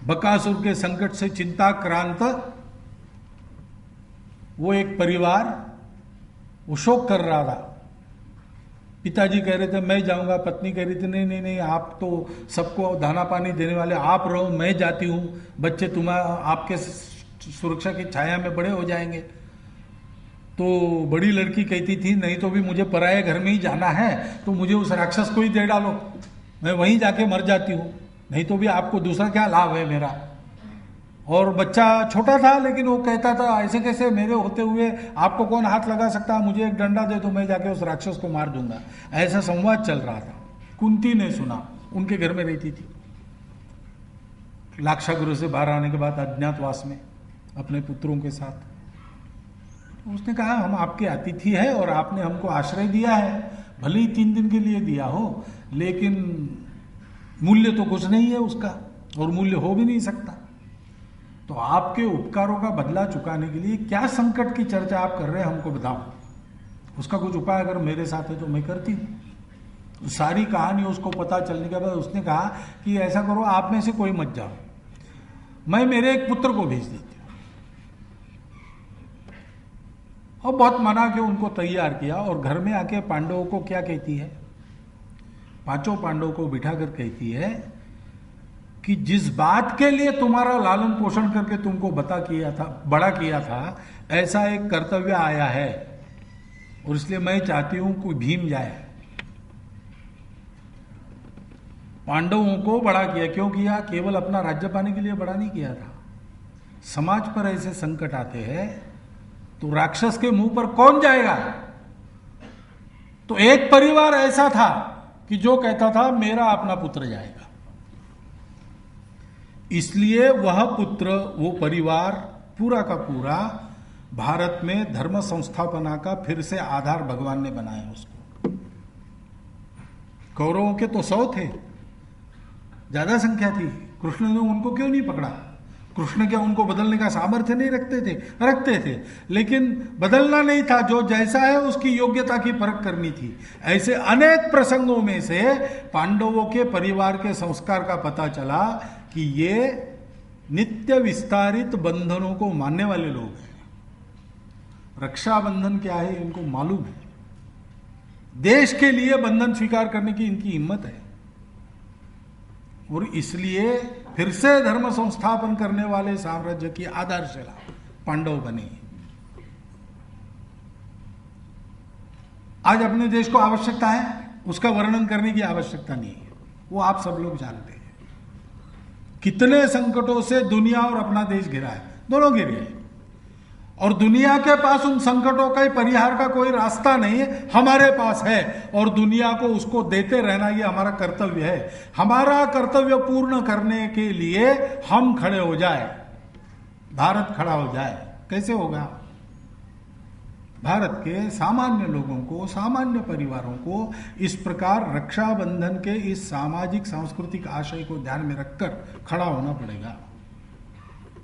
बकासुर के संकट से चिंताक्रांत वो एक परिवार वो शोक कर रहा था। पिताजी कह रहे थे मैं जाऊंगा, पत्नी कह रही थी नहीं नहीं नहीं, आप तो सबको दाना पानी देने वाले आप रहो, मैं जाती हूँ, बच्चे आपके सुरक्षा की छाया में बड़े हो जाएंगे। तो बड़ी लड़की कहती थी नहीं तो भी मुझे पराये घर में ही जाना है, तो मुझे उस राक्षस को ही दे डालो, मैं वहीं जाके मर जाती हूँ, नहीं तो भी आपको दूसरा क्या लाभ है मेरा। और बच्चा छोटा था लेकिन वो कहता था ऐसे कैसे, मेरे होते हुए आपको कौन हाथ लगा सकता, मुझे एक डंडा दे तो मैं जाके उस राक्षस को मार दूंगा। ऐसा संवाद चल रहा था। कुंती ने सुना, उनके घर में रहती थी। लाक्षागृह से बाहर आने के बाद अज्ञातवास में अपने पुत्रों के साथ, उसने कहा हम आपके अतिथि हैं और आपने हमको आश्रय दिया है, भले ही 3 दिन के लिए दिया हो, लेकिन मूल्य तो कुछ नहीं है उसका, और मूल्य हो भी नहीं सकता। तो आपके उपकारों का बदला चुकाने के लिए क्या संकट की चर्चा आप कर रहे हैं, हमको बताओ, उसका कुछ उपाय अगर मेरे साथ है तो मैं करती हूँ। सारी कहानी उसको पता चलने के बाद उसने कहा कि ऐसा करो, आप में से कोई मत जाओ, मैं मेरे एक पुत्र को भेज देती हूँ। और बहुत मना के उनको तैयार किया, और घर में आके पांडवों को क्या कहती है, 5 पांडवों को बिठाकर कहती है कि जिस बात के लिए तुम्हारा लालन पोषण करके तुमको बड़ा किया था, ऐसा एक कर्तव्य आया है, और इसलिए मैं चाहती हूं कि भीम जाए। पांडवों को बड़ा किया, क्यों किया? केवल अपना राज्य पाने के लिए बड़ा नहीं किया था। समाज पर ऐसे संकट आते हैं तो राक्षस के मुंह पर कौन जाएगा? तो एक परिवार ऐसा था कि जो कहता था मेरा अपना पुत्र जाएगा, इसलिए वह पुत्र, वो परिवार पूरा का पूरा भारत में धर्म संस्थापना का फिर से आधार भगवान ने बनाया उसको। कौरवों के तो 100 थे, ज्यादा संख्या थी, कृष्ण ने उनको क्यों नहीं पकड़ा? कृष्ण क्या उनको बदलने का सामर्थ्य नहीं रखते थे, लेकिन बदलना नहीं था, जो जैसा है उसकी योग्यता की परख करनी थी। ऐसे अनेक प्रसंगों में से पांडवों के परिवार के संस्कार का पता चला कि ये नित्य विस्तारित बंधनों को मानने वाले लोग हैं। रक्षाबंधन क्या है इनको मालूम है, देश के लिए बंधन स्वीकार करने की इनकी हिम्मत है, और इसलिए फिर से धर्म संस्थापन करने वाले साम्राज्य की आधारशिला पांडव बने। आज अपने देश को आवश्यकता है, उसका वर्णन करने की आवश्यकता नहीं है, वो आप सब लोग जानते हैं। कितने संकटों से दुनिया और अपना देश घिरा है, दोनों घिरे हैं, और दुनिया के पास उन संकटों का परिहार का कोई रास्ता नहीं है, हमारे पास है, और दुनिया को उसको देते रहना ये हमारा कर्तव्य है। हमारा कर्तव्य पूर्ण करने के लिए हम खड़े हो जाए, भारत खड़ा हो जाए। कैसे होगा? भारत के सामान्य लोगों को, सामान्य परिवारों को इस प्रकार रक्षाबंधन के इस सामाजिक सांस्कृतिक आशय को ध्यान में रखकर खड़ा होना पड़ेगा।